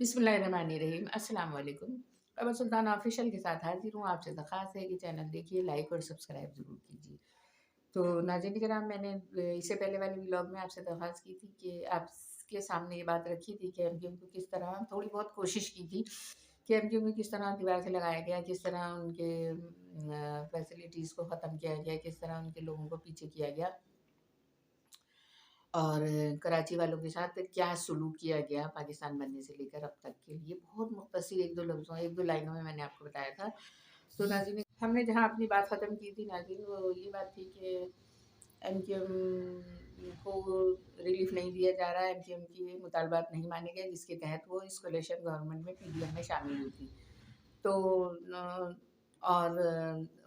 बिस्मिल्लाहिर्रहमानिर्रहीम। अस्सलाम वालेकुम। कमर सुल्तान ऑफिशियल के साथ हाजिर हूँ। आपसे दरख्वास्त है कि चैनल देखिए, लाइक और सब्सक्राइब ज़रूर कीजिए। तो नाज़रीन किराम, मैंने इससे पहले वाले व्लॉग में आपसे दरख्वास्त की थी कि आपके सामने ये बात रखी थी कि एमक्यूएम को किस तरह थोड़ी बहुत कोशिश की थी कि एमक्यूएम को किस तरह दीवार से लगाया गया, किस तरह उनके फैसिलिटीज़ को ख़त्म किया गया, किस तरह उनके लोगों को पीछे किया गया और कराची वालों के साथ क्या सलूक किया गया पाकिस्तान बनने से लेकर अब तक के लिए। बहुत मुख्तसर 1-2 लफ्ज़ों 1-2 लाइनों में मैंने आपको बताया था। तो नाज़रीन, हमने जहाँ अपनी बात ख़त्म की थी नाज़रीन, वो ये बात थी कि एमक्यूएम को रिलीफ़ नहीं दिया जा रहा है, एमक्यूएम के मुतालबात नहीं माने गए जिसके तहत वो इस कोalition गवर्नमेंट में पीडीएम में शामिल हुई थी। तो और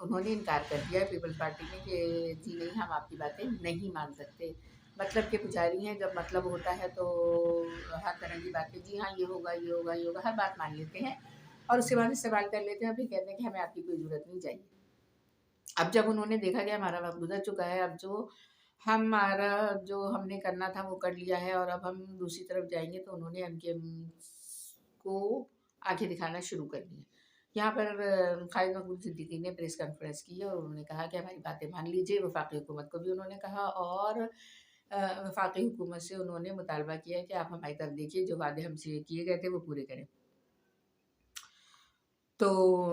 उन्होंने इनकार कर दिया पीपल्स पार्टी ने कि जी नहीं, हम आपकी बातें नहीं मान सकते। मतलब के पुजारी हैं, जब मतलब होता है तो हर तरह की बातें जी हाँ, ये होगा, ये होगा, ये होगा, हर बात मान लेते हैं और उसके बाद इस्तेमाल कर लेते हैं, फिर कहते हैं कि हमें आपकी कोई ज़रूरत नहीं चाहिए। अब जब उन्होंने देखा कि हमारा वक़्त गुज़र चुका है, अब जो हमने करना था वो कर लिया है और अब हम दूसरी तरफ जाएँगे, तो उन्होंने एमकेएम को आँखें दिखाना शुरू कर दी। यहाँ पर खालिद मकबूल सिद्दीकी ने प्रेस कॉन्फ्रेंस की और उन्होंने कहा कि हमारी बातें मान लीजिए। वफ़ाक़ी हुकूमत को भी उन्होंने कहा और वफ़ाक़ी हुकूमत से उन्होंने मुतालबा किया कि आप हमारी तरफ देखिए, जो वादे हमसे किए गए थे वो पूरे करें। तो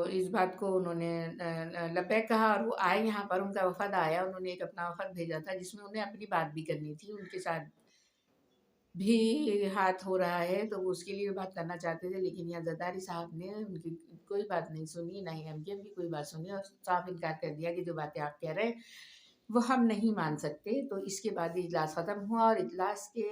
इस बात को उन्होंने लब्बैक कहा और वो आए यहाँ पर, उनका वफ़द आया, उन्होंने एक अपना वफ़द भेजा था जिसमें उन्हें अपनी बात भी करनी थी। उनके साथ भी हाथ हो रहा है, तो वो उसके लिए बात करना चाहते थे, लेकिन यहाँ ज़रदारी साहब ने उनकी कोई बात नहीं सुनी, ना ही एमकेएम की कोई बात सुनी और साफ इनकार कर दिया कि जो बातें आप कह रहे हैं, वो हम नहीं मान सकते। तो इसके बाद इजलास ख़त्म हुआ और इजलास के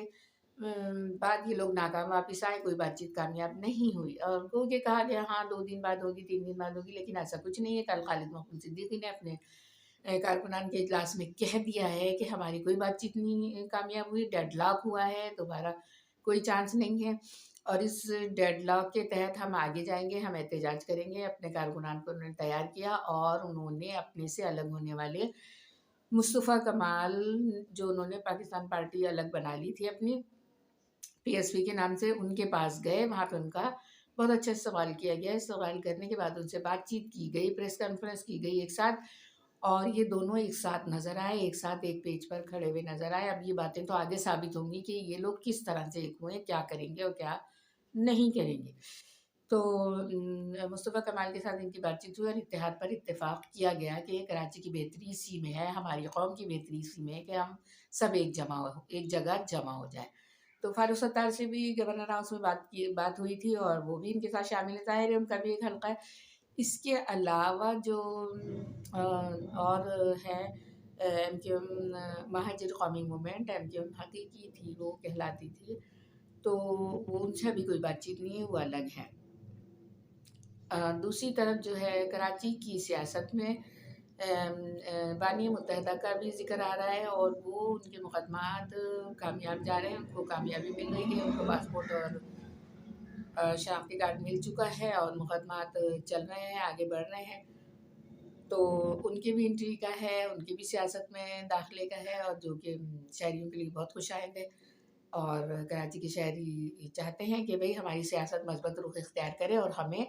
बाद ये लोग नाकाम वापस आए, कोई बातचीत कामयाब नहीं हुई और गो के कहा गया हाँ, 2 दिन बाद होगी, 3 दिन बाद होगी, लेकिन ऐसा कुछ नहीं है। कल खालिद मकबूल सिद्दीकी ने अपने कारकुनान के इजलास में कह दिया है कि हमारी कोई बातचीत नहीं कामयाब हुई, डेडलॉक हुआ है, दोबारा कोई चांस नहीं है और इस डेडलॉक के तहत हम आगे जाएँगे, हम एहतजाज करेंगे। अपने कारकुनान को उन्होंने तैयार किया और उन्होंने अपने से अलग होने वाले मुस्तफ़ा कमाल, जो उन्होंने पाकिस्तान पार्टी अलग बना ली थी अपनी पीएसपी के नाम से, उनके पास गए। वहाँ पे उनका बहुत अच्छा सवाल किया गया। सवाल करने के बाद उनसे बातचीत की गई, प्रेस कॉन्फ्रेंस की गई एक साथ और ये दोनों एक साथ नज़र आए, एक साथ एक पेज पर खड़े हुए नज़र आए। अब ये बातें तो आगे साबित होंगी कि ये लोग किस तरह से एक हुए, क्या करेंगे और क्या नहीं करेंगे। तो मुस्तफ़ा कमाल के साथ इनकी बातचीत हुई और इत्तेहाद पर इत्तेफ़ाक किया गया कि कराची की बेहतरी इसी में है, हमारी कौम की बेहतरी इसी में है कि हम सब एक जगह जमा हो जाएँ। तो फारूक सत्तार से भी गवर्नर हाउस में बात हुई थी और वो भी इनके साथ शामिल है, ज़ाहिर है उनका भी एक हल्का है। इसके अलावा जो और है एमक्यूएम महाजिर कौमी मूवमेंट, एमक्यूएम हकीकी थी, वो कहलाती थी, तो वो उनसे भी कोई बातचीत नहीं है, वो अलग है। दूसरी तरफ जो है कराची की सियासत में बानी मुत्तहदा का भी ज़िक्र आ रहा है और वो उनके मुकदमात कामयाब जा रहे हैं, उनको कामयाबी मिल रही है, उनको पासपोर्ट और शनाख्ती कार्ड मिल चुका है और मुकदमात चल रहे हैं, आगे बढ़ रहे हैं। तो उनकी भी एंट्री का है, उनकी भी सियासत में दाखिले का है और जो कि शहरियों के लिए बहुत खुशाइंद है और कराची के शहरी चाहते हैं कि भई हमारी सियासत मज़बूत रुख इख्तियार करे और हमें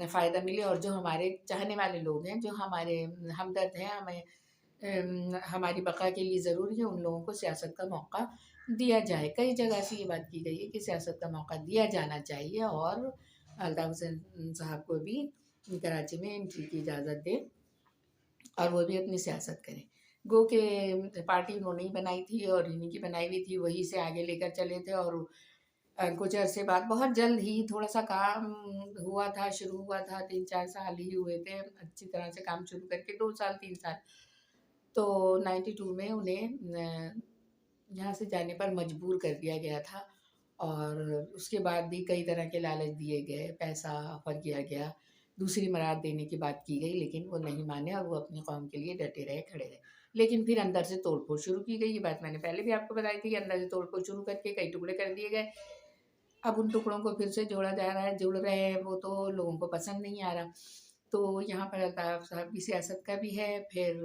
फ़ायदा मिले और जो हमारे चाहने वाले लोग हैं, जो हमारे हमदर्द हैं, हमारी बक़ा के लिए ज़रूरी है, उन लोगों को सियासत का मौका दिया जाए। कई जगह से ये बात की गई है कि सियासत का मौका दिया जाना चाहिए और अल्ताफ़ हुसैन साहब को भी कराची में एंट्री की इजाज़त दें और वो भी अपनी सियासत करें। गो के पार्टी उन्होंने ही बनाई थी और इन्हीं की बनाई हुई थी, वहीं से आगे लेकर चले थे और कुछ अरसे बाद बहुत जल्द ही थोड़ा-सा काम हुआ था, शुरू हुआ था, 3-4 साल ही हुए थे अच्छी तरह से काम शुरू करके, 2 साल, 3 साल। तो 92 में उन्हें यहाँ से जाने पर मजबूर कर दिया गया था और उसके बाद भी कई तरह के लालच दिए गए, पैसा ऑफ़र किया गया, दूसरी मराद देने की बात की गई, लेकिन वो नहीं माने और वो अपनी कौम के लिए डटे रहे, खड़े रहे। लेकिन फिर अंदर से तोड़-फोड़ शुरू की गई, ये बात मैंने पहले भी आपको बताई थी कि अंदर से तोड़-फोड़ शुरू करके कई टुकड़े कर दिए गए। अब उन टुकड़ों को फिर से जोड़ा जा रहा है, जुड़ रहे हैं, वो तो लोगों को पसंद नहीं आ रहा। तो यहाँ पर अल्ताफ़ साहब की सियासत का भी है, फिर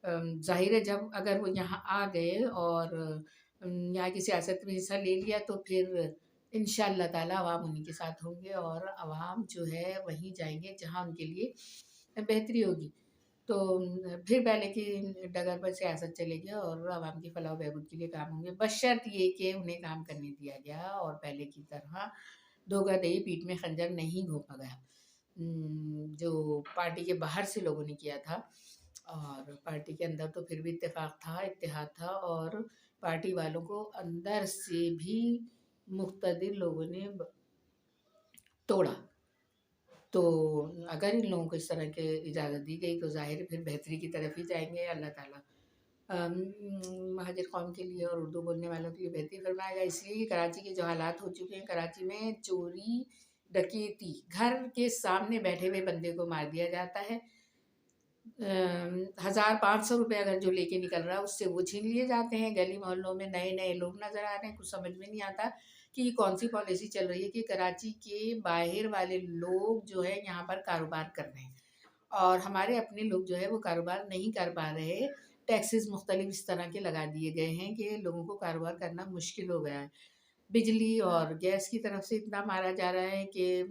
ज़ाहिर है जब अगर वो यहाँ आ गए और यहाँ की सियासत में हिस्सा ले लिया तो फिर انشاءاللہ تعالیٰ عوام انہیں کے ساتھ ہوں گے، اور عوام جو ہے وہیں جائیں گے جہاں ان کے لیے بہتری ہوگی۔ تو پھر پہلے کی ڈگر پر سیاست چلے گی اور عوام کی فلاح و بہبود کے لیے کام ہوں گے، بشرط یہ کہ انہیں کام کرنے دیا گیا اور پہلے کی طرح دھوکہ دہی پیٹ میں خنجر نہیں گھونپا گیا، جو پارٹی کے باہر سے لوگوں نے کیا تھا۔ اور پارٹی کے اندر تو پھر بھی اتفاق تھا، اتحاد تھا، اور پارٹی والوں کو اندر سے بھی مقتدر لوگوں نے توڑا۔ تو اگر ان لوگوں کو اس طرح کی اجازت دی گئی تو ظاہر ہے پھر بہتری کی طرف ہی جائیں گے۔ اللہ تعالیٰ مہاجر قوم کے لیے اور اردو بولنے والوں کے لیے بہتری فرمائے گا، اس لیے کہ کراچی کے جو حالات ہو چکے ہیں، کراچی میں چوری ڈکیتی، گھر کے سامنے بیٹھے ہوئے بندے کو مار دیا جاتا ہے، 1500 روپے اگر جو لے کے نکل رہا ہے اس سے وہ چھین لیے جاتے ہیں، گلی محلوں میں نئے نئے لوگ نظر آ رہے ہیں، کچھ سمجھ میں نہیں آتا کہ یہ کون سی پالیسی چل رہی ہے کہ کراچی کے باہر والے لوگ جو ہے یہاں پر کاروبار کر رہے ہیں اور ہمارے اپنے لوگ جو ہے وہ کاروبار نہیں کر پا رہے۔ ٹیکسز مختلف اس طرح کے لگا دیے گئے ہیں کہ لوگوں کو کاروبار کرنا مشکل ہو گیا ہے، بجلی اور گیس کی طرف سے اتنا مارا جا رہا ہے کہ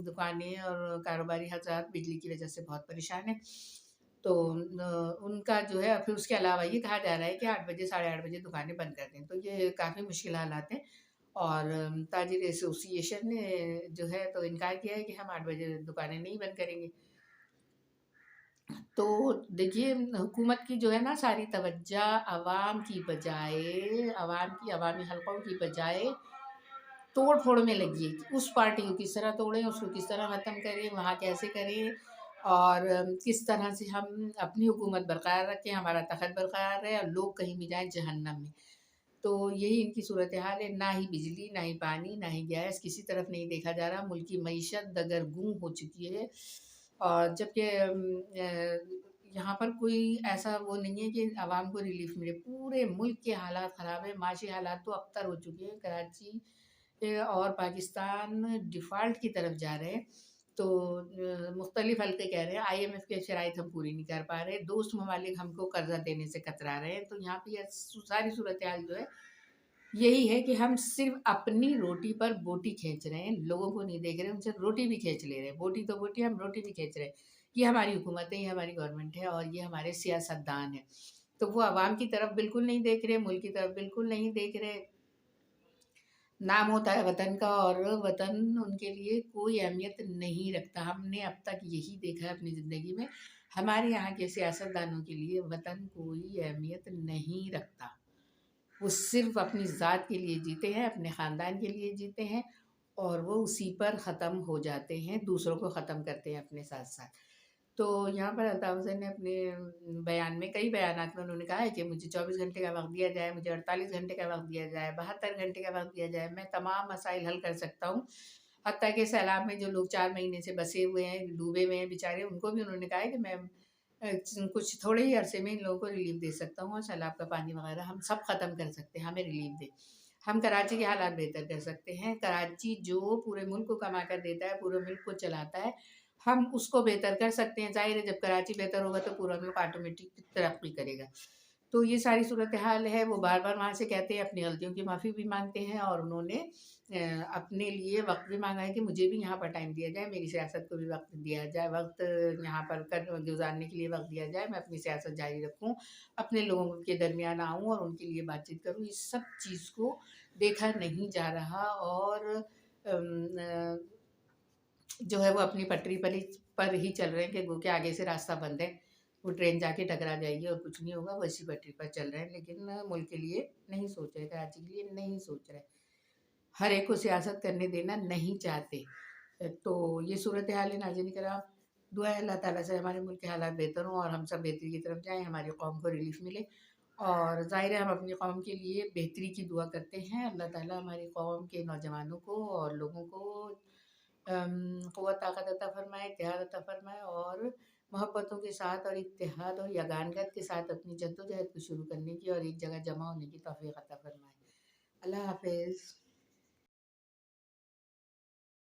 دکانیں اور کاروباری حضرات بجلی کی وجہ سے بہت پریشان ہیں۔ تو ان کا جو ہے پھر اس کے علاوہ یہ کہا جا رہا ہے کہ 8 بجے 8:30 بجے دکانیں بند کر دیں، تو یہ کافی مشکل حالات ہیں۔ اور تاجر ایسوسی ایشن نے جو ہے تو انکار کیا ہے کہ ہم 8 بجے دکانیں نہیں بند کریں گے۔ تو دیکھیے حکومت کی جو ہے نا ساری توجہ عوام کی بجائے، عوام کی عوامی حلقوں کی بجائے توڑ پھوڑ میں لگی ہے، اس پارٹی کو کس طرح توڑیں، اس کو کس طرح ختم کریں، وہاں کیسے کریں، اور کس طرح سے ہم اپنی حکومت برقرار رکھیں، ہمارا تخت برقرار رہے اور لوگ کہیں بھی جائیں جہنم میں۔ تو یہی ان کی صورتحال ہے، نہ ہی بجلی، نہ ہی پانی، نہ ہی گیس، کسی طرف نہیں دیکھا جا رہا، ملک کی معیشت دگرگوں ہو چکی ہے۔ اور جبکہ یہاں پر کوئی ایسا وہ نہیں ہے کہ عوام کو ریلیف ملے، پورے ملک کے حالات خراب ہیں، معاشی حالات تو ابتر ہو چکے ہیں، کراچی اور پاکستان ڈیفالٹ کی طرف جا رہے ہیں۔ تو مختلف حلقے کہہ رہے ہیں آئی ایم ایف کے شرائط ہم پوری نہیں کر پا رہے، دوست ممالک ہم کو قرضہ دینے سے کترا رہے ہیں۔ تو یہاں پہ یہ ساری صورتحال جو ہے یہی ہے کہ ہم صرف اپنی روٹی پر بوٹی کھینچ رہے ہیں، لوگوں کو نہیں دیکھ رہے، ان سے روٹی بھی کھینچ لے رہے ہیں، بوٹی تو بوٹی، ہم روٹی بھی کھینچ رہے ہیں۔ یہ ہماری حکومت ہے، یہ ہماری گورنمنٹ ہے، اور یہ ہمارے سیاستدان ہیں۔ تو وہ عوام کی طرف بالکل نہیں دیکھ رہے، ملک کی طرف بالکل نہیں دیکھ رہے۔ نام ہوتا ہے وطن کا اور وطن ان کے لیے کوئی اہمیت نہیں رکھتا۔ ہم نے اب تک یہی دیکھا ہے اپنی زندگی میں، ہمارے یہاں کے سیاستدانوں کے لیے وطن کوئی اہمیت نہیں رکھتا، وہ صرف اپنی ذات کے لیے جیتے ہیں، اپنے خاندان کے لیے جیتے ہیں، اور وہ اسی پر ختم ہو جاتے ہیں، دوسروں کو ختم کرتے ہیں اپنے ساتھ ساتھ۔ تو یہاں پر الطاف حسین نے اپنے بیان میں، کئی بیانات میں انہوں نے کہا ہے کہ مجھے 24 گھنٹے کا وقت دیا جائے، مجھے 48 گھنٹے کا وقت دیا جائے، 72 گھنٹے کا وقت دیا جائے، میں تمام مسائل حل کر سکتا ہوں۔ حتیٰ کہ سیلاب میں جو لوگ 4 مہینے سے بسے ہوئے ہیں، ڈوبے ہوئے ہیں بیچارے، ان کو بھی انہوں نے کہا ہے کہ میں کچھ تھوڑے ہی عرصے میں ان لوگوں کو ریلیف دے سکتا ہوں، اور سیلاب کا پانی وغیرہ ہم سب ختم کر سکتے ہیں، ہمیں ریلیف دے، ہم کراچی کے حالات بہتر کر سکتے ہیں۔ کراچی جو پورے ملک کو کما کر دیتا ہے، پورے ملک کو چلاتا ہے، ہم اس کو بہتر کر سکتے ہیں۔ ظاہر ہے جب کراچی بہتر ہوگا تو پورا ملک آٹومیٹک ترقی کرے گا۔ تو یہ ساری صورتحال ہے، وہ بار بار وہاں سے کہتے ہیں، اپنی غلطیوں کی معافی بھی مانگتے ہیں، اور انہوں نے اپنے لیے وقت بھی مانگا ہے کہ مجھے بھی یہاں پر ٹائم دیا جائے، میری سیاست کو بھی وقت دیا جائے، وقت یہاں پر گزارنے کے لیے وقت دیا جائے، میں اپنی سیاست جاری رکھوں، اپنے لوگوں کے درمیان آؤں اور ان کے لیے بات چیت کروں۔ اس سب چیز کو دیکھا نہیں جا رہا، اور جو ہے وہ اپنی پٹری پر ہی چل رہے ہیں کہ گو کہ آگے سے راستہ بند ہے، وہ ٹرین جا کے ٹکرا جائے گی اور کچھ نہیں ہوگا، وہ اسی پٹری پر چل رہے ہیں، لیکن ملک کے لیے نہیں سوچ رہے، کراچی کے لیے نہیں سوچ رہے، ہر ایک کو سیاست کرنے دینا نہیں چاہتے۔ تو یہ صورتحال ہے ناظرین کرام، دعا ہے اللہ تعالیٰ سے ہمارے ملک کے حالات بہتر ہوں اور ہم سب بہتری کی طرف جائیں، ہماری قوم کو ریلیف ملے، اور ظاہر ہے ہم اپنی قوم کے لیے بہتری کی دعا کرتے ہیں۔ اللہ تعالیٰ ہماری قوم کے نوجوانوں کو اور لوگوں کو قوت طاقت عطا فرمائے، اتحاد عطا فرمائے، اور محبتوں کے ساتھ اور اتحاد اور یگانگت کے ساتھ اپنی جدوجہد کو شروع کرنے کی اور ایک جگہ جمع ہونے کی توفیق عطا فرمائے۔ اللہ حافظ۔